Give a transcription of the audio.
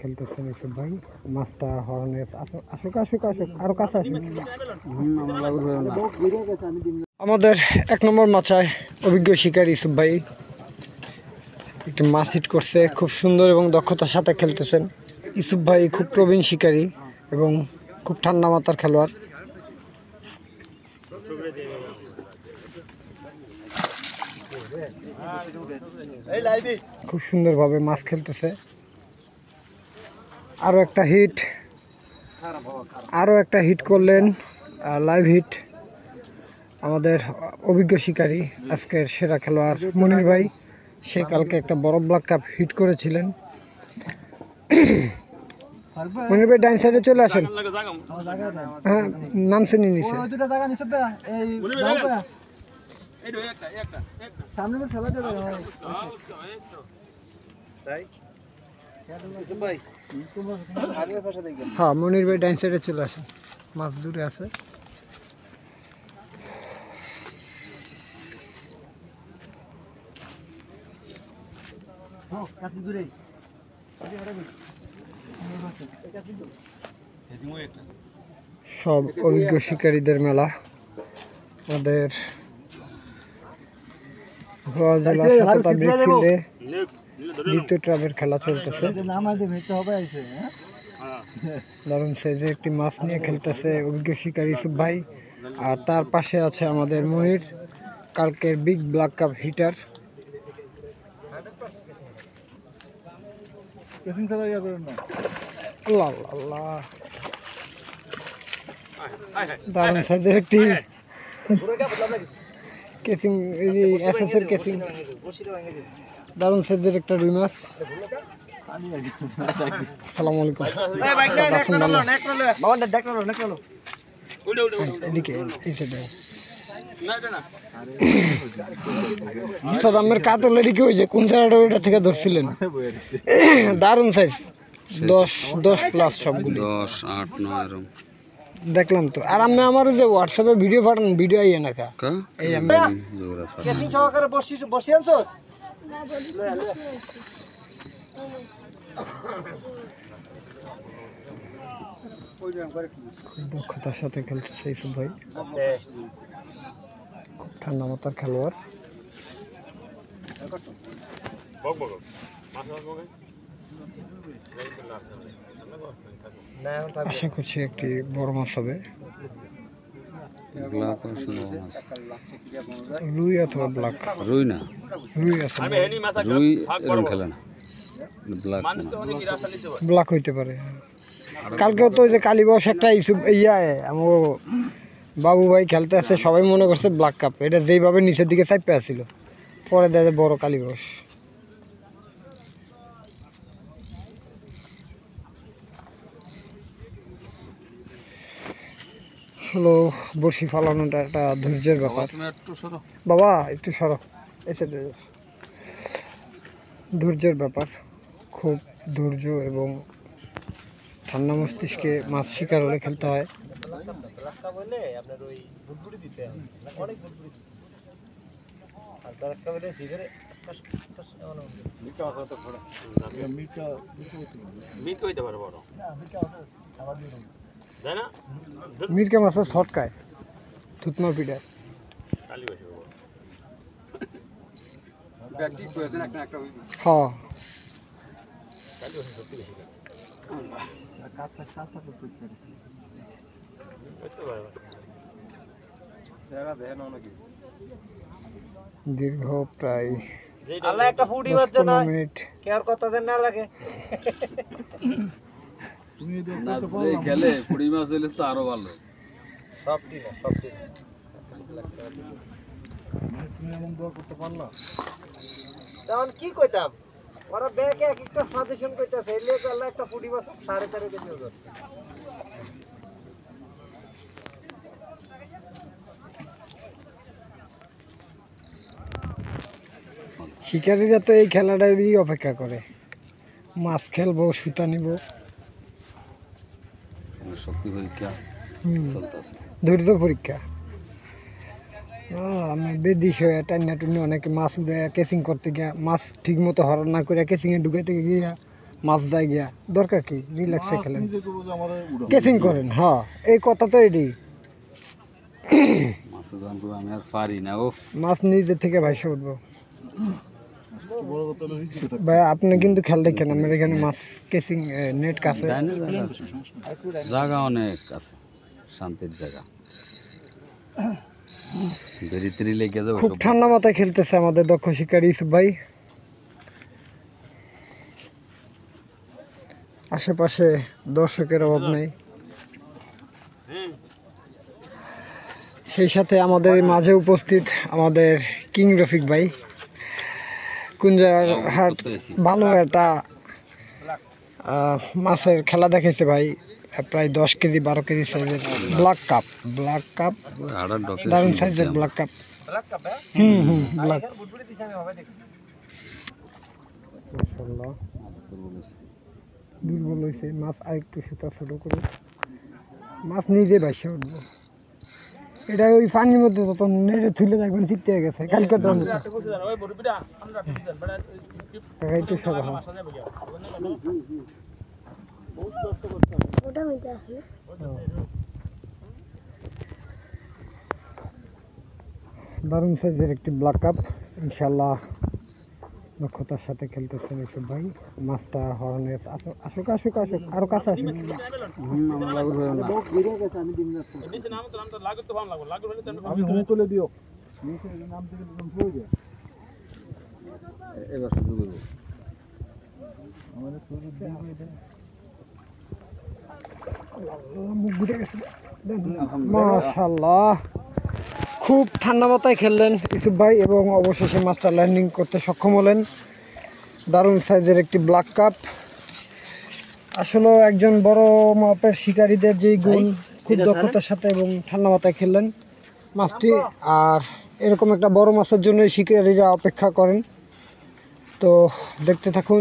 খেলতেছেন ইসুফ ভাই, মাছটা হরনের আসুক আসুক আসুক আরো কাছে আসুক। আমাদের 1 নম্বর মাচায় অভিজ্ঞ শিকারী ইসুফ ভাই একটি মাছ হিট করছে, খুব সুন্দর এবং দক্ষতার সাথে খেলতেছেন। ইসুফ ভাই খুব প্রবীণ শিকারী এবং খুব ঠান্ডা মাথার খেলোয়াড়। খুব সুন্দরভাবে মাছ খেলতেছে। আরো একটা হিট করলেন, লাইভ হিট। আমাদের অভিজ্ঞ শিকারী আজকের সেরা খেলোয়াড় মনির ভাই, সে কালকে একটা বড় ব্ল্যাক কাপ হিট করেছিলেন। মনির ভাই ডাইন সাইডে চলে আসেন। হ্যাঁ, নামছে নিচে। হ্যাঁ, মনির ভাই ডাইন সাইডে চলে আসেন, মাছ দূরে আছে। সব অভিজ্ঞ শিকারীদের মেলা। আমাদের দ্বিতীয় ট্রাবের খেলা চলতেছে। দারুণ সাইজের একটি মাছ নিয়ে খেলতেছে অভিজ্ঞ শিকারী ইসুফ ভাই, আর তার পাশে আছে আমাদের মনির, কালকের বিগ ব্ল্যাক কাপ হিটার। দারুণ সাইজের একটি কেসিং, এসএস এর কেসিং। দারুণ সাইজের একটা রুই মাছ। আসসালামু আলাইকুম। এদিকে আমের কাতল এদিকে ওই যে কোন জায়গাটা ওইটা থেকে ধরছিলেন। দারুণ সাইজ, 10 প্লাস সবগুলো, 10, 8, 9 এরকম দেখলাম তো। আর আমি আমার যে হোয়াটসঅ্যাপে ভিডিও পাঠান, ভিডিও আইয়ে না কা এই আমি কেসিং সহকারে বসি আনছস। দক্ষতার সাথে খেলতেছে ইসুফ ভাই, খুব ঠান্ডা মাথার খেলোয়াড়। আশা করছি একটি বড় মাছ হবে, রুই অথবা ব্ল্যাক। রুই না, রুই আছে, রুই এরকম খেলে না, ব্ল্যাক হইতে পারে। কালকেও তো ওই যে কালীবস একটা ইস্যু আমার বাবু ভাই খেলতে আছে, সবাই মনে করছে ব্ল্যাক কাপ, এটা যেইভাবে নিচের দিকে চাপে আসছিল, পরে দেখে বড় কালীবস। হলো বড়শি ফালানোটা একটা ধৈর্যের ব্যাপার। বাবা একটু সরো, এসে ধৈর্যের ব্যাপার, খুব ধৈর্য এবং ঠান্ডা মস্তিষ্কে মাছ শিকার হলে খেলতে হয়। মিরকে মাছের ছটকায় থুতমা পিঠায়। হ্যাঁ, দীর্ঘ প্রায় 15 মিনিট। খেলে পুঁটি মাছ হইলে তো আরো ভালো। কি কইতাম, ওরা ব্যাগে এক একটা সাজেশন কইতাছে, এলে আল্লাহ একটা পুঁটি মাছ 4.5 কেজি ওজন। শিকারীরা তো এই খেলাটাই অপেক্ষা করে, মাছ খেলবো, সুতা নিব। শক্তি পরীক্ষা চলতেছে, ধৈর্য পরীক্ষা। আমি বেদিস হয়ে টান্না টুন্নি অনেকে মাছ কেসিং করতে গিয়া মাছ ঠিক মতো হরণ না করে কেসিংয়ে ঢুকাইতে গিয়া মাছ যায় গিয়া দরকার কি, রিল্যাক্সে খেলেন, কেচিং করেন। হ্যাঁ, এই কথা তো এটি, মাছের দাম তো আমি আর পারি না। ও মাছ নিজে থেকে ভাইসে উঠবো। ভাই আপনি কিন্তু খেয়াল রাখেন, আমার এখানে মাছ কেচিং নেট কাছে, জানি না, জায়গা অনেক আছে, শান্তির জায়গা। বেরিতেরি লেগে যাবে। খুব ঠান্ডা মাথায় খেলতেছে আমাদের দক্ষ শিকারী ইউসুফ ভাই। আশেপাশে দর্শকের অভাব নেই, সেই সাথে আমাদের মাঝে উপস্থিত আমাদের কিং রফিক ভাই। কুঞ্জার হাট ভালো একটা মাছের খেলা দেখেছে ভাই, প্রায় 10 কেজি 12 কেজি সাইজের ব্ল্যাক কাপ, দারুণ সাইজের ব্ল্যাক কাপ। ব্ল্যাক মাশাআল্লাহ, দুর্বল হয়েছে মাছ, আর একটু সুতা ছোট করে মাছ নিজে ভাসে উঠবো। এটা ওই পানির মধ্যে যত নেড়ে তুলে দেখবেন চিপতে গেছে কালকে তো দারুণ সাইজের একটি ব্ল্যাক কাপ। ইনশাল্লাহ দক্ষতার সাথে খেলতেছেন ইউসুফ ভাই। মাছটা হরণে আসুক আসুক আসুক, আরো কাছে আসুক। মাশাআল্লাহ, খুব ঠান্ডা মাথায় খেললেন ইউসুফ ভাই এবং অবশেষে মাছটা ল্যান্ডিং করতে সক্ষম হলেন। দারুণ সাইজের একটি ব্ল্যাক কাপ। আসলে একজন বড় মাপের শিকারীদের যেই গুণ, খুব দক্ষতার সাথে এবং ঠান্ডা মাথায় খেললেন মাছটি। আর এরকম একটা বড় মাছের জন্য শিকারীরা অপেক্ষা করেন। তো দেখতে থাকুন।